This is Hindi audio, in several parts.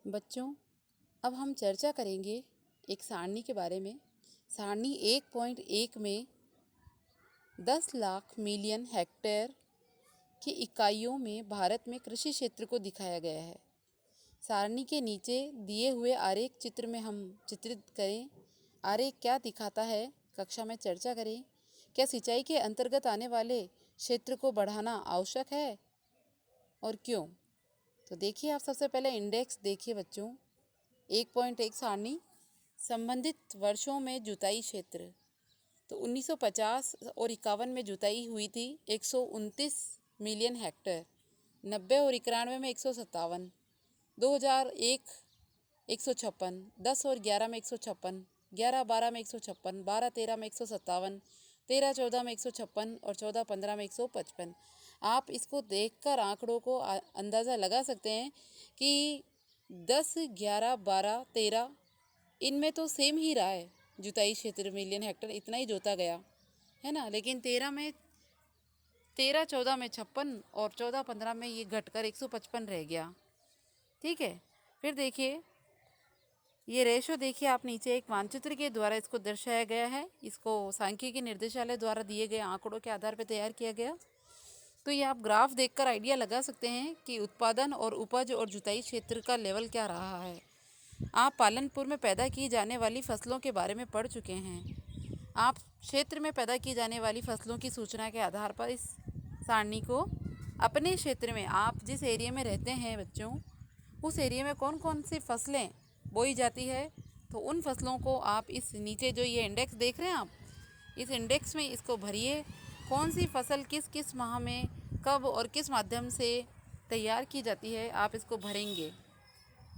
बच्चों, अब हम चर्चा करेंगे एक सारणी के बारे में। सारणी 1.1 में 10 लाख मिलियन हेक्टेयर की इकाइयों में भारत में कृषि क्षेत्र को दिखाया गया है। सारणी के नीचे दिए हुए आरेख चित्र में हम चित्रित करें। आरेख क्या दिखाता है, कक्षा में चर्चा करें। क्या सिंचाई के अंतर्गत आने वाले क्षेत्र को बढ़ाना आवश्यक है और क्यों? तो देखिए, आप सबसे पहले इंडेक्स देखिए बच्चों। 1.1 सारणी संबंधित वर्षों में जुताई क्षेत्र। तो 1950 और 51 में जुताई हुई थी 129 मिलियन हेक्टेयर, 90 और 91 में 157, 2001 156, 10 और 11 में 156, 11-12 में 156, 12-13 में 157, 13-14 में 156 और 14-15 में 155। आप इसको देखकर आंकड़ों को अंदाज़ा लगा सकते हैं कि 10, 11, 12, 13 इनमें तो सेम ही रहा है। जुताई क्षेत्र मिलियन हेक्टेयर इतना ही जोता गया है ना, लेकिन 13-14 में 56 और 14-15 में ये घटकर 155 रह गया। ठीक है, फिर देखिए ये रेशो देखिए आप नीचे एक मानचित्र के द्वारा इसको दर्शाया गया है। इसको सांख्यिकी निर्देशालय द्वारा दिए गए आंकड़ों के आधार पर तैयार किया गया। तो ये आप ग्राफ देखकर आइडिया लगा सकते हैं कि उत्पादन और उपज और जुताई क्षेत्र का लेवल क्या रहा है। आप पालनपुर में पैदा की जाने वाली फसलों के बारे में पढ़ चुके हैं। आप क्षेत्र में पैदा की जाने वाली फसलों की सूचना के आधार पर इस सारणी को अपने क्षेत्र में, आप जिस एरिया में रहते हैं बच्चों, उस एरिया में कौन कौन सी फसलें बोई जाती है, तो उन फसलों को आप इस नीचे जो ये इंडेक्स देख रहे हैं आप, इस इंडेक्स में इसको भरिए। कौन सी फसल किस किस माह में कब और किस माध्यम से तैयार की जाती है, आप इसको भरेंगे।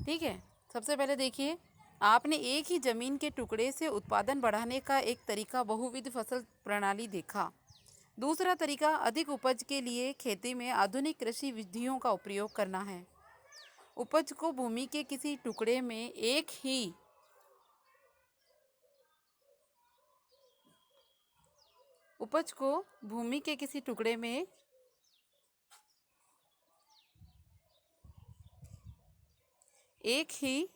ठीक है, सबसे पहले देखिए, आपने एक ही ज़मीन के टुकड़े से उत्पादन बढ़ाने का एक तरीका बहुविध फसल प्रणाली देखा। दूसरा तरीका अधिक उपज के लिए खेती में आधुनिक कृषि विधियों का उपयोग करना है। उपज को भूमि के किसी टुकड़े में एक ही उपज को भूमि के किसी टुकड़े में एक ही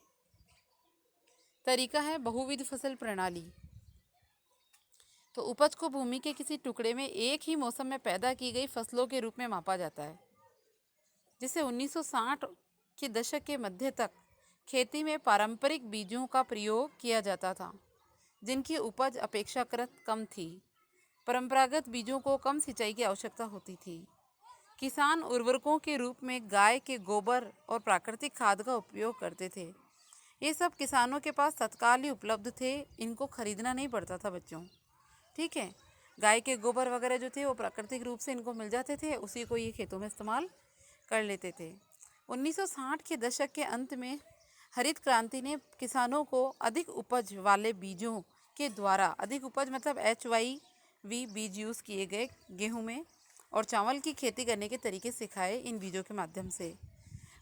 तरीका है बहुविध फसल प्रणाली। तो उपज को भूमि के किसी टुकड़े में एक ही मौसम में पैदा की गई फसलों के रूप में मापा जाता है, जिसे 1960 के दशक के मध्य तक खेती में पारंपरिक बीजों का प्रयोग किया जाता था, जिनकी उपज अपेक्षाकृत कम थी। परंपरागत बीजों को कम सिंचाई की आवश्यकता होती थी। किसान उर्वरकों के रूप में गाय के गोबर और प्राकृतिक खाद का उपयोग करते थे। ये सब किसानों के पास तत्काल ही उपलब्ध थे, इनको खरीदना नहीं पड़ता था बच्चों। ठीक है, गाय के गोबर वगैरह जो थे वो प्राकृतिक रूप से इनको मिल जाते थे, उसी को ये खेतों में इस्तेमाल कर लेते थे। 1960 के दशक के अंत में हरित क्रांति ने किसानों को अधिक उपज वाले बीजों के द्वारा, अधिक उपज मतलब HYV बीज यूज़ किए गए गेहूं में, और चावल की खेती करने के तरीके सिखाए इन बीजों के माध्यम से।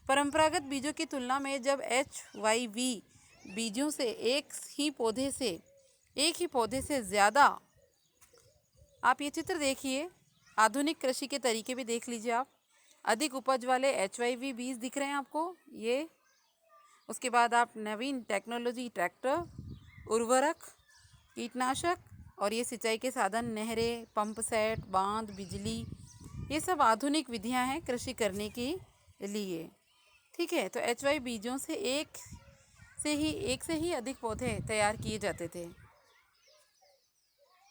परंपरागत बीजों की तुलना में जब HYV बीजों से एक ही पौधे से ज़्यादा, आप ये चित्र देखिए, आधुनिक कृषि के तरीके भी देख लीजिए आप। अधिक उपज वाले HYV बीज दिख रहे हैं आपको ये। उसके बाद आप नवीन टेक्नोलॉजी, ट्रैक्टर, उर्वरक, कीटनाशक और ये सिंचाई के साधन, नहरें, पंप सेट, बांध, बिजली, ये सब आधुनिक विधियां हैं कृषि करने के लिए। ठीक है, तो HYV बीजों से एक से ही अधिक पौधे तैयार किए जाते थे।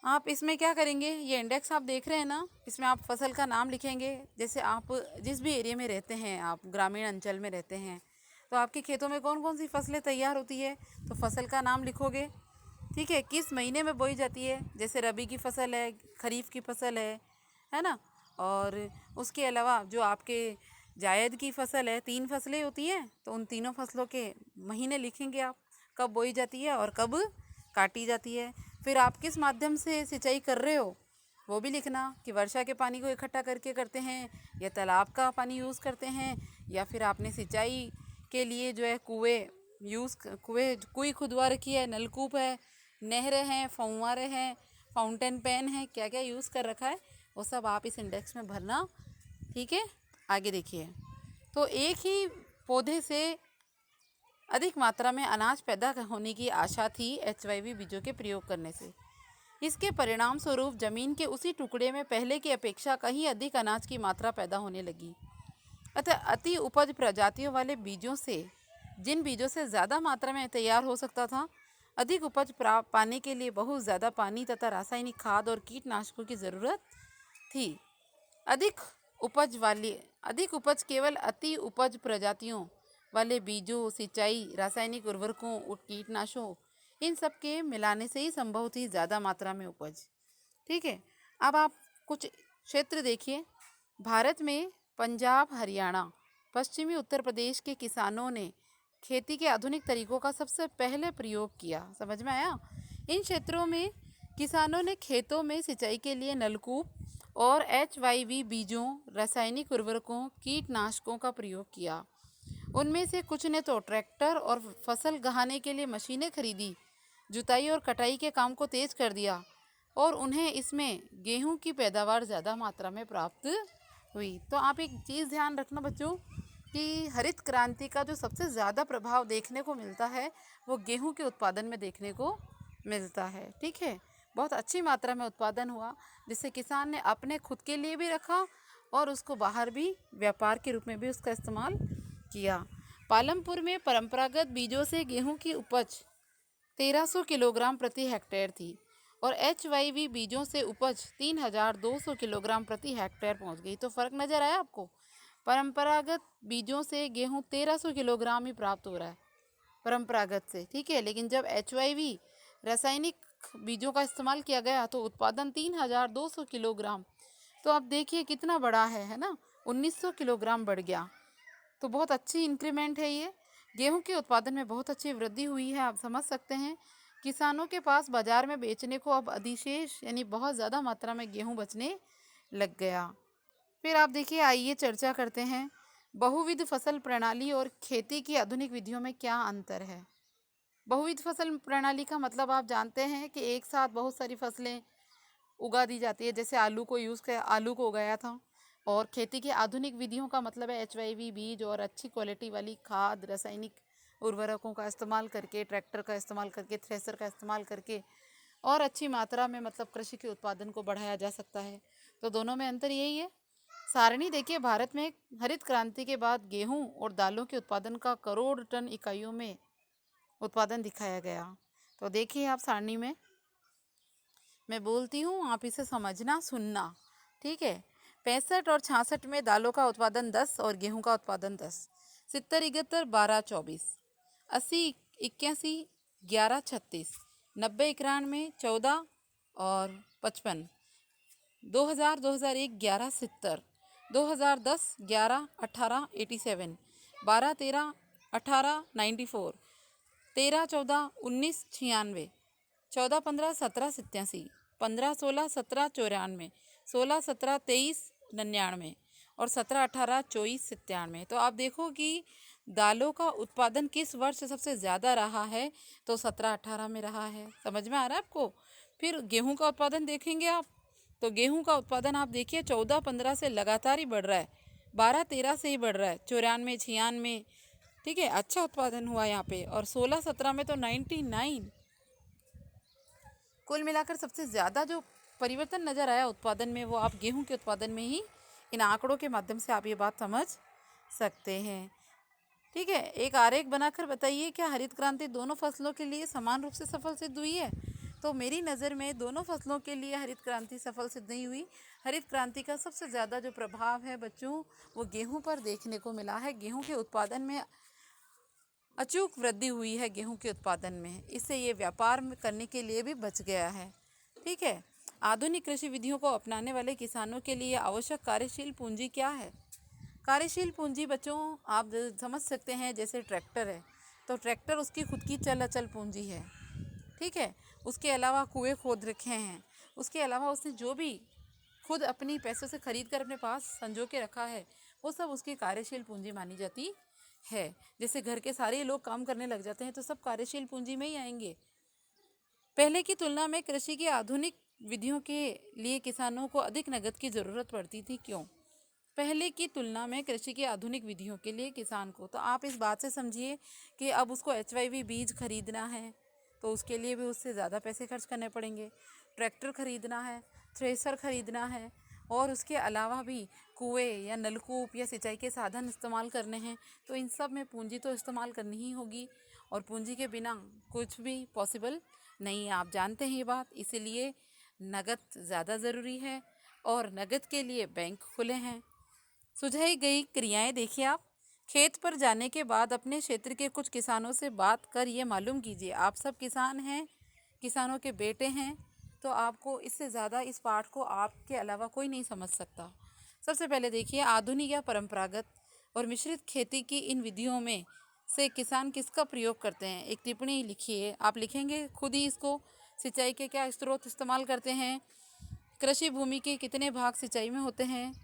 आप इसमें क्या करेंगे, ये इंडेक्स आप देख रहे हैं ना, इसमें आप फसल का नाम लिखेंगे। जैसे आप जिस भी एरिया में रहते हैं, आप ग्रामीण अंचल में रहते हैं, तो आपके खेतों में कौन कौन सी फसलें तैयार होती है, तो फसल का नाम लिखोगे। ठीक है, किस महीने में बोई जाती है, जैसे रबी की फसल है, खरीफ की फसल है ना। और उसके अलावा जो आपके जायद की फसल है, 3 फसलें होती हैं, तो उन तीनों फसलों के महीने लिखेंगे आप, कब बोई जाती है और कब काटी जाती है। फिर आप किस माध्यम से सिंचाई कर रहे हो वो भी लिखना, कि वर्षा के पानी को इकट्ठा करके करते हैं या तालाब का पानी यूज़ करते हैं, या फिर आपने सिंचाई के लिए जो है कुएं खुदवा रखी है, नलकूप है, नहरें हैं, फव्वारे हैं, फाउंटेन पेन है, क्या क्या यूज़ कर रखा है वो सब आप इस इंडेक्स में भरना। ठीक है, आगे देखिए, तो एक ही पौधे से अधिक मात्रा में अनाज पैदा होने की आशा थी एचवाईवी बीजों के प्रयोग करने से। इसके परिणाम स्वरूप जमीन के उसी टुकड़े में पहले की अपेक्षा कहीं अधिक अनाज की मात्रा पैदा होने लगी। अतः अति उपज प्रजातियों वाले बीजों से, जिन बीजों से ज़्यादा मात्रा में तैयार हो सकता था, अधिक उपज पाने के लिए बहुत ज़्यादा पानी तथा रासायनिक खाद और कीटनाशकों की ज़रूरत थी। अधिक उपज केवल अति उपज प्रजातियों वाले बीजों, सिंचाई, रासायनिक उर्वरकों और कीटनाशकों, इन सब के मिलाने से ही संभव थी ज़्यादा मात्रा में उपज। ठीक है, अब आप कुछ क्षेत्र देखिए। भारत में पंजाब, हरियाणा, पश्चिमी उत्तर प्रदेश के किसानों ने खेती के आधुनिक तरीकों का सबसे पहले प्रयोग किया। समझ में आया? इन क्षेत्रों में किसानों ने खेतों में सिंचाई के लिए नलकूप और एचवाईवी बीजों, रासायनिक उर्वरकों, कीटनाशकों का प्रयोग किया। उनमें से कुछ ने तो ट्रैक्टर और फसल गहाने के लिए मशीनें खरीदी, जुताई और कटाई के काम को तेज कर दिया, और उन्हें इसमें गेहूं की पैदावार ज़्यादा मात्रा में प्राप्त हुई। तो आप एक चीज़ ध्यान रखना बच्चों कि हरित क्रांति का जो सबसे ज़्यादा प्रभाव देखने को मिलता है वो गेहूं के उत्पादन में देखने को मिलता है। ठीक है, बहुत अच्छी मात्रा में उत्पादन हुआ, जिससे किसान ने अपने खुद के लिए भी रखा और उसको बाहर भी व्यापार के रूप में भी उसका इस्तेमाल किया। पालमपुर में परंपरागत बीजों से गेहूं की उपज 1300 किलोग्राम प्रति हेक्टेयर थी और एचवाईवी बीजों से उपज 3200 किलोग्राम प्रति हेक्टेयर पहुंच गई। तो फ़र्क नज़र आया आपको? परंपरागत बीजों से गेहूं 1300 किलोग्राम ही प्राप्त हो रहा है परंपरागत से, ठीक है, लेकिन जब एचवाईवी रासायनिक बीजों का इस्तेमाल किया गया तो उत्पादन 3200 किलोग्राम। तो आप देखिए कितना बड़ा है ना, 1900 किलोग्राम बढ़ गया। तो बहुत अच्छी इंक्रीमेंट है ये। गेहूं के उत्पादन में बहुत अच्छी वृद्धि हुई है, आप समझ सकते हैं। किसानों के पास बाजार में बेचने को अब अधिशेष यानी बहुत ज़्यादा मात्रा में गेहूं बचने लग गया। फिर आप देखिए, आइए चर्चा करते हैं बहुविध फसल प्रणाली और खेती की आधुनिक विधियों में क्या अंतर है। बहुविध फसल प्रणाली का मतलब आप जानते हैं कि एक साथ बहुत सारी फसलें उगा दी जाती है, जैसे आलू को उगाया था। और खेती की आधुनिक विधियों का मतलब है एचवाईवी बीज और अच्छी क्वालिटी वाली खाद, रासायनिक उर्वरकों का इस्तेमाल करके, ट्रैक्टर का इस्तेमाल करके, थ्रेसर का इस्तेमाल करके और अच्छी मात्रा में मतलब कृषि के उत्पादन को बढ़ाया जा सकता है। तो दोनों में अंतर यही है। सारणी देखिए, भारत में हरित क्रांति के बाद गेहूं और दालों के उत्पादन का करोड़ टन इकाइयों में उत्पादन दिखाया गया। तो देखिए आप सारणी में, मैं बोलती हूँ, आप इसे समझना, सुनना, ठीक है। 65 और 66 में दालों का उत्पादन 10 और गेहूं का उत्पादन 10, 70 71 12 24, 80 81 11 36, 90 91 14 और 55, 2000 2001 11 70, 2010 11 18 87, 12 13 18 94, 13 14 19 96, 14 15 17 87, 15 16 17 94, 16 17 23 99 और 17 18 24 97। तो आप देखो कि दालों का उत्पादन किस वर्ष सबसे ज़्यादा रहा है, तो 17 18 में रहा है। समझ में आ रहा है आपको? फिर गेहूं का उत्पादन देखेंगे आप, तो गेहूं का उत्पादन आप देखिए 14 15 से लगातार ही बढ़ रहा है, 12 13 से ही बढ़ रहा है, 94 96, ठीक है, अच्छा उत्पादन हुआ यहाँ पे। और 16 17 में तो 99। कुल मिलाकर सबसे ज़्यादा जो परिवर्तन नज़र आया उत्पादन में, वो आप गेहूं के उत्पादन में ही, इन आंकड़ों के माध्यम से आप ये बात समझ सकते हैं। ठीक है, एक आरेख बनाकर बताइए, क्या हरित क्रांति दोनों फसलों के लिए समान रूप से सफल सिद्ध हुई है? तो मेरी नज़र में दोनों फसलों के लिए हरित क्रांति सफल सिद्ध नहीं हुई। हरित क्रांति का सबसे ज़्यादा जो प्रभाव है बच्चों, वो गेहूं पर देखने को मिला है। गेहूं के उत्पादन में अचूक वृद्धि हुई है गेहूं के उत्पादन में, इससे ये व्यापार करने के लिए भी बच गया है। ठीक है, आधुनिक कृषि विधियों को अपनाने वाले किसानों के लिए आवश्यक कार्यशील पूंजी क्या है? कार्यशील पूंजी बच्चों आप समझ सकते हैं, जैसे ट्रैक्टर है तो ट्रैक्टर उसकी खुद की चल अचल पूंजी है। ठीक है, उसके अलावा कुएं खोद रखे हैं, उसके अलावा उसने जो भी खुद अपनी पैसों से खरीद कर अपने पास संजो के रखा है, वो सब उसकी कार्यशील पूंजी मानी जाती है। जैसे घर के सारे लोग काम करने लग जाते हैं तो सब कार्यशील पूंजी में ही आएंगे। पहले की तुलना में कृषि की आधुनिक विधियों के लिए किसानों को अधिक नकद की ज़रूरत पड़ती थी। क्यों? पहले की तुलना में कृषि की आधुनिक विधियों के लिए किसान को, तो आप इस बात से समझिए कि अब उसको HYV बीज खरीदना है तो उसके लिए भी उससे ज़्यादा पैसे खर्च करने पड़ेंगे। ट्रैक्टर खरीदना है, थ्रेसर खरीदना है, और उसके अलावा भी कुएं या नलकूप या सिंचाई के साधन इस्तेमाल करने हैं, तो इन सब में पूंजी तो इस्तेमाल करनी ही होगी, और पूंजी के बिना कुछ भी पॉसिबल नहीं है। आप जानते हैं ये बात, इसीलिए नगद ज़्यादा ज़रूरी है और नगद के लिए बैंक खुले हैं। सुझाई गई क्रियाएं देखिए आप। खेत पर जाने के बाद अपने क्षेत्र के कुछ किसानों से बात कर ये मालूम कीजिए, आप सब किसान हैं, किसानों के बेटे हैं, तो आपको इससे ज़्यादा इस पाठ को आपके अलावा कोई नहीं समझ सकता। सबसे पहले देखिए, आधुनिक या परंपरागत और मिश्रित खेती की इन विधियों में से किसान किसका प्रयोग करते हैं? एक टिप्पणी लिखिए, आप लिखेंगे खुद ही इसको। सिंचाई के क्या स्रोत इस्तेमाल करते हैं? कृषि भूमि के कितने भाग सिंचाई में होते हैं?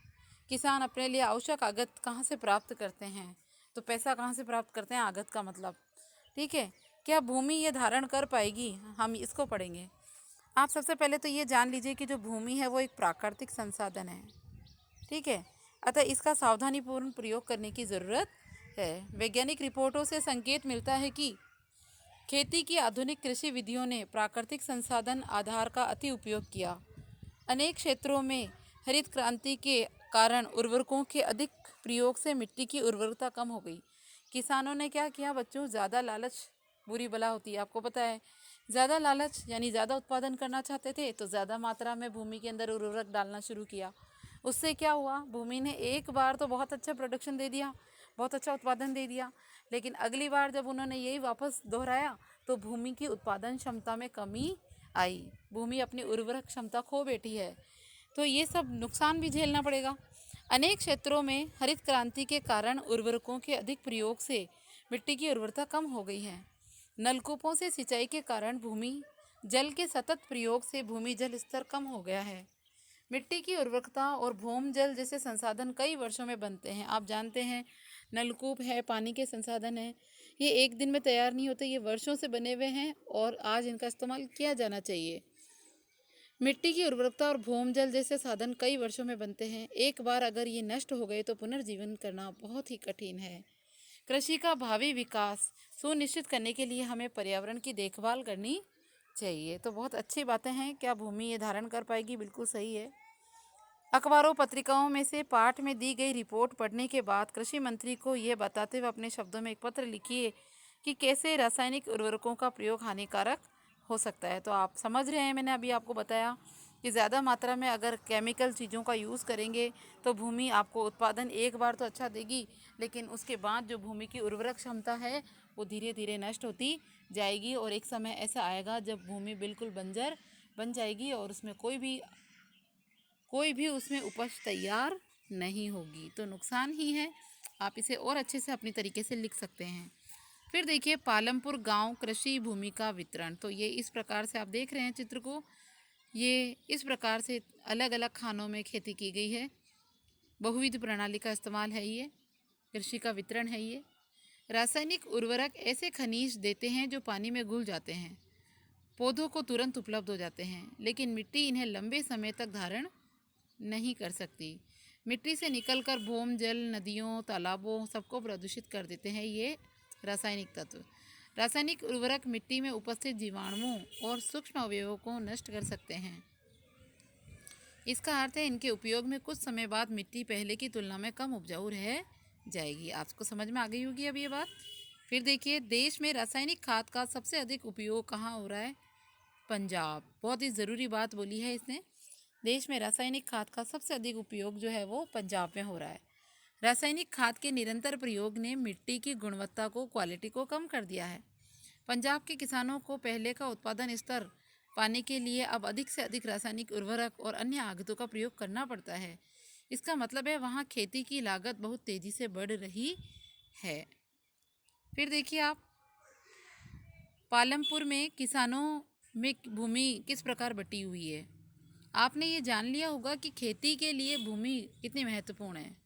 किसान अपने लिए आवश्यक आगत कहाँ से प्राप्त करते हैं? तो पैसा कहाँ से प्राप्त करते हैं, आगत का मतलब, ठीक है। क्या भूमि ये धारण कर पाएगी, हम इसको पढ़ेंगे। आप सबसे पहले तो ये जान लीजिए कि जो भूमि है वो एक प्राकृतिक संसाधन है, ठीक है। अतः इसका सावधानीपूर्ण प्रयोग करने की ज़रूरत है। वैज्ञानिक रिपोर्टों से संकेत मिलता है कि खेती की आधुनिक कृषि विधियों ने प्राकृतिक संसाधन आधार का अति उपयोग किया। अनेक क्षेत्रों में हरित क्रांति के कारण उर्वरकों के अधिक प्रयोग से मिट्टी की उर्वरता कम हो गई। किसानों ने क्या किया बच्चों, ज़्यादा लालच बुरी बला होती है, आपको पता है। ज़्यादा लालच यानी ज़्यादा उत्पादन करना चाहते थे तो ज़्यादा मात्रा में भूमि के अंदर उर्वरक डालना शुरू किया। उससे क्या हुआ, भूमि ने एक बार तो बहुत अच्छा प्रोडक्शन दे दिया, बहुत अच्छा उत्पादन दे दिया, लेकिन अगली बार जब उन्होंने यही वापस दोहराया तो भूमि की उत्पादन क्षमता में कमी आई। भूमि अपनी उर्वरक क्षमता खो बैठी है, तो ये सब नुकसान भी झेलना पड़ेगा। अनेक क्षेत्रों में हरित क्रांति के कारण उर्वरकों के अधिक प्रयोग से मिट्टी की उर्वरता कम हो गई है। नलकूपों से सिंचाई के कारण भूमि जल के सतत प्रयोग से भूमि जल स्तर कम हो गया है। मिट्टी की उर्वरकता और भूम जल जैसे संसाधन कई वर्षों में बनते हैं। आप जानते हैं नलकूप है, पानी के संसाधन हैं, ये एक दिन में तैयार नहीं होते, ये वर्षों से बने हुए हैं और आज इनका इस्तेमाल किया जाना चाहिए। मिट्टी की उर्वरकता और भूम जल जैसे साधन कई वर्षों में बनते हैं, एक बार अगर ये नष्ट हो गए तो पुनर्जीवन करना बहुत ही कठिन है। कृषि का भावी विकास सुनिश्चित करने के लिए हमें पर्यावरण की देखभाल करनी चाहिए। तो बहुत अच्छी बातें हैं, क्या भूमि ये धारण कर पाएगी, बिल्कुल सही है। अखबारों पत्रिकाओं में से पाठ में दी गई रिपोर्ट पढ़ने के बाद कृषि मंत्री को ये बताते हुए अपने शब्दों में एक पत्र लिखिए कि कैसे रासायनिक उर्वरकों का प्रयोग हानिकारक हो सकता है। तो आप समझ रहे हैं, मैंने अभी आपको बताया कि ज़्यादा मात्रा में अगर केमिकल चीज़ों का यूज़ करेंगे तो भूमि आपको उत्पादन एक बार तो अच्छा देगी, लेकिन उसके बाद जो भूमि की उर्वरक क्षमता है वो धीरे धीरे नष्ट होती जाएगी, और एक समय ऐसा आएगा जब भूमि बिल्कुल बंजर बन जाएगी और उसमें कोई भी उसमें उपज तैयार नहीं होगी, तो नुकसान ही है। आप इसे और अच्छे से अपनी तरीके से लिख सकते हैं। फिर देखिए, पालमपुर गांव कृषि भूमि का वितरण। तो ये इस प्रकार से आप देख रहे हैं चित्र को, ये इस प्रकार से अलग अलग खानों में खेती की गई है। बहुविध प्रणाली का इस्तेमाल है, ये कृषि का वितरण है। ये रासायनिक उर्वरक ऐसे खनिज देते हैं जो पानी में घुल जाते हैं, पौधों को तुरंत उपलब्ध हो जाते हैं, लेकिन मिट्टी इन्हें लंबे समय तक धारण नहीं कर सकती। मिट्टी से निकलकर भूम जल, नदियों, तालाबों सबको प्रदूषित कर देते हैं ये रासायनिक तत्व। रासायनिक उर्वरक मिट्टी में उपस्थित जीवाणुओं और सूक्ष्म अवयवों को नष्ट कर सकते हैं। इसका अर्थ है इनके उपयोग में कुछ समय बाद मिट्टी पहले की तुलना में कम उपजाऊ रह जाएगी। आपको समझ में आ गई होगी अब ये बात। फिर देखिए, देश में रासायनिक खाद का सबसे अधिक उपयोग कहाँ हो रहा है? पंजाब। बहुत ही ज़रूरी बात बोली है इसने। देश में रासायनिक खाद का सबसे अधिक उपयोग जो है वो पंजाब में हो रहा है। रासायनिक खाद के निरंतर प्रयोग ने मिट्टी की गुणवत्ता को, क्वालिटी को कम कर दिया है। पंजाब के किसानों को पहले का उत्पादन स्तर पाने के लिए अब अधिक से अधिक रासायनिक उर्वरक और अन्य आगतों का प्रयोग करना पड़ता है। इसका मतलब है वहाँ खेती की लागत बहुत तेज़ी से बढ़ रही है। फिर देखिए आप, पालमपुर में किसानों में भूमि किस प्रकार बटी हुई है। आपने ये जान लिया होगा कि खेती के लिए भूमि कितनी महत्वपूर्ण है।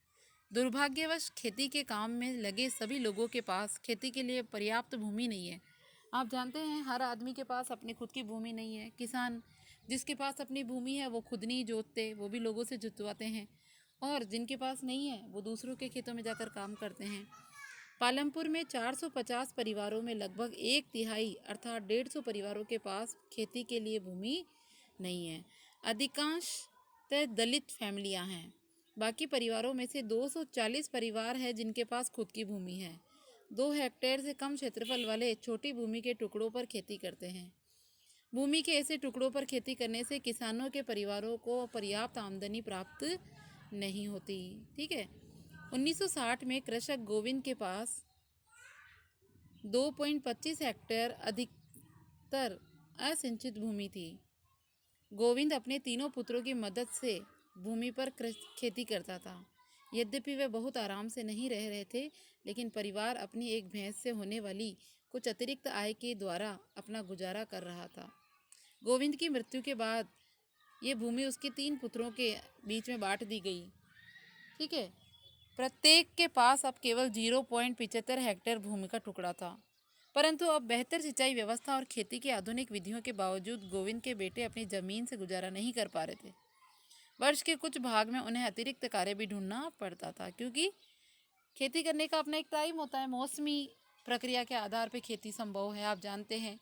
दुर्भाग्यवश खेती के काम में लगे सभी लोगों के पास खेती के लिए पर्याप्त भूमि नहीं है। आप जानते हैं हर आदमी के पास अपनी खुद की भूमि नहीं है। किसान जिसके पास अपनी भूमि है वो खुद नहीं जोतते, वो भी लोगों से जुतवाते हैं, और जिनके पास नहीं है वो दूसरों के खेतों में जाकर काम करते हैं। पालमपुर में 450 परिवारों में लगभग एक तिहाई अर्थात 150 परिवारों के पास खेती के लिए भूमि नहीं है। अधिकांशतः दलित फैमिलियां हैं। बाकी परिवारों में से 240 परिवार है जिनके पास खुद की भूमि है। 2 हेक्टेयर से कम क्षेत्रफल वाले छोटी भूमि के टुकड़ों पर खेती करते हैं। भूमि के ऐसे टुकड़ों पर खेती करने से किसानों के परिवारों को पर्याप्त आमदनी प्राप्त नहीं होती। ठीक है। 1960 में कृषक गोविंद के पास 2.25 हेक्टेयर अधिकतर असिंचित भूमि थी। गोविंद अपने तीनों पुत्रों की मदद से भूमि पर खेती करता था। यद्यपि वे बहुत आराम से नहीं रह रहे थे, लेकिन परिवार अपनी एक भैंस से होने वाली कुछ अतिरिक्त आय के द्वारा अपना गुजारा कर रहा था। गोविंद की मृत्यु के बाद ये भूमि उसके 3 पुत्रों के बीच में बांट दी गई। ठीक है। प्रत्येक के पास अब केवल 0.75 हेक्टेयर भूमि का टुकड़ा था। परंतु अब बेहतर सिंचाई व्यवस्था और खेती की आधुनिक विधियों के बावजूद गोविंद के बेटे अपनी जमीन से गुजारा नहीं कर पा रहे थे। वर्ष के कुछ भाग में उन्हें अतिरिक्त कार्य भी ढूंढना पड़ता था, क्योंकि खेती करने का अपना एक टाइम होता है। मौसमी प्रक्रिया के आधार पर खेती संभव है, आप जानते हैं।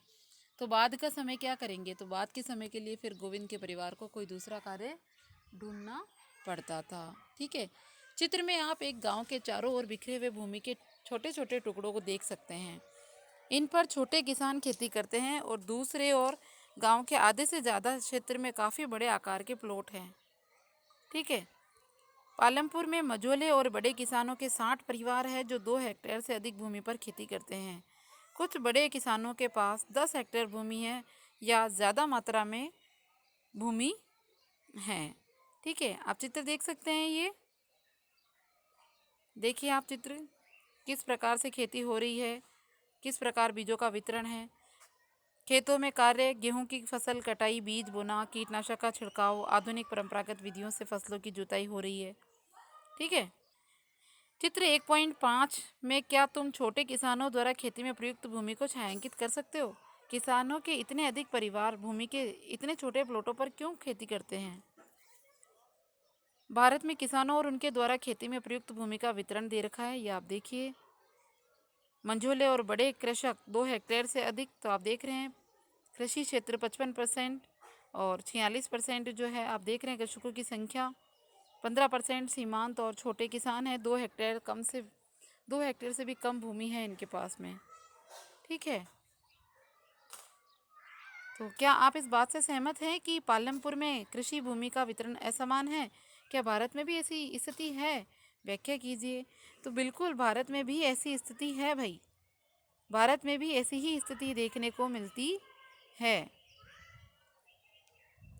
तो बाद का समय क्या करेंगे? तो बाद के समय के लिए फिर गोविंद के परिवार को कोई दूसरा कार्य ढूंढना पड़ता था। ठीक है। चित्र में आप एक गांव के चारों ओर बिखरे हुए भूमि के छोटे छोटे टुकड़ों को देख सकते हैं। इन पर छोटे किसान खेती करते हैं और दूसरे ओर गांव के आधे से ज़्यादा क्षेत्र में काफ़ी बड़े आकार के प्लॉट हैं। ठीक है। पालमपुर में मझोले और बड़े किसानों के 60 परिवार हैं जो 2 हेक्टेयर से अधिक भूमि पर खेती करते हैं। कुछ बड़े किसानों के पास 10 हेक्टेयर भूमि है या ज़्यादा मात्रा में भूमि है। ठीक है। आप चित्र देख सकते हैं। ये देखिए आप चित्र, किस प्रकार से खेती हो रही है, किस प्रकार बीजों का वितरण है। खेतों में कार्य, गेहूं की फसल कटाई, बीज बोना, कीटनाशक का छिड़काव, आधुनिक परंपरागत विधियों से फसलों की जुताई हो रही है। ठीक है। चित्र 1.5 में क्या तुम छोटे किसानों द्वारा खेती में प्रयुक्त भूमि को छायांकित कर सकते हो? किसानों के इतने अधिक परिवार भूमि के इतने छोटे प्लॉटों पर क्यों खेती करते हैं? भारत में किसानों और उनके द्वारा खेती में प्रयुक्त भूमि का वितरण दे रखा है, ये आप देखिए। मंझोले और बड़े कृषक 2 हेक्टेयर से अधिक, तो आप देख रहे हैं कृषि क्षेत्र 55% और 46% जो है आप देख रहे हैं कृषकों की संख्या। 15% सीमांत और छोटे किसान हैं। 2 हेक्टेयर से भी कम भूमि है इनके पास में। ठीक है। तो क्या आप इस बात से सहमत हैं कि पालमपुर में कृषि भूमि का वितरण असमान है? क्या भारत में भी ऐसी स्थिति है? व्याख्या कीजिए। तो बिल्कुल भारत में भी ऐसी स्थिति है भाई। भारत में भी ऐसी ही स्थिति देखने को मिलती है।